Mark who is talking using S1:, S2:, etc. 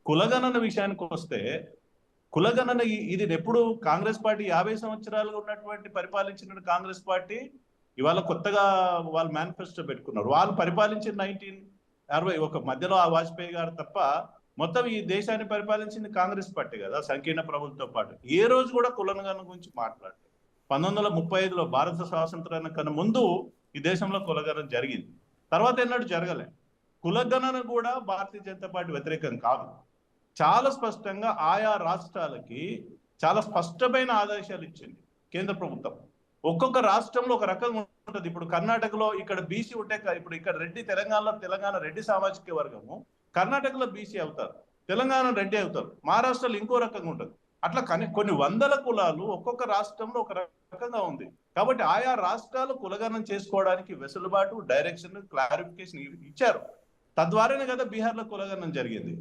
S1: కులగణన విషయానికి వస్తే కులగణన ఇది ఎప్పుడు కాంగ్రెస్ పార్టీ 50 సంవత్సరాలుగా ఉన్నటువంటి పరిపాలించిన కాంగ్రెస్ పార్టీ ఇవాళ కొత్తగా వాళ్ళు మేనిఫెస్టో పెట్టుకున్నారు. వాళ్ళు పరిపాలించిన 1960 ఒక మధ్యలో ఆ వాజ్పేయి గారు తప్ప మొత్తం ఈ దేశాన్ని పరిపాలించింది కాంగ్రెస్ పార్టీ కదా, సంకీర్ణ ప్రభుత్వంతో పాటు. ఏ రోజు కూడా కులగణన గురించి మాట్లాడలేదు. 1935లో భారత స్వాతంత్రానికి కన్నా ముందు ఈ దేశంలో కులగణన జరిగింది, తర్వాత ఎన్నడూ జరగలే. కులగణన కూడా భారతీయ జనతా పార్టీ వ్యతిరేకం కాదు. చాలా స్పష్టంగా ఆయా రాష్ట్రాలకి చాలా స్పష్టమైన ఆదేశాలు ఇచ్చింది కేంద్ర ప్రభుత్వం. ఒక్కొక్క రాష్ట్రంలో ఒక రకంగా ఉంటుంది. ఇప్పుడు కర్ణాటకలో ఇక్కడ బీసీ ఉంటే, ఇప్పుడు ఇక్కడ రెడ్డి, తెలంగాణ రెడ్డి సామాజిక వర్గము, కర్ణాటకలో బీసీ అవుతారు, తెలంగాణ రెడ్డి అవుతారు, మహారాష్ట్రలో ఇంకో రకంగా ఉంటుంది. అట్లా కొన్ని వందల కులాలు ఒక్కొక్క రాష్ట్రంలో ఒక రకంగా ఉంది. కాబట్టి ఆయా రాష్ట్రాలు కులగణన చేసుకోవడానికి వెసులుబాటు, డైరెక్షన్, క్లారిఫికేషన్ ఇచ్చారు. తద్వారానే కదా బీహార్లో కులగణన జరిగింది.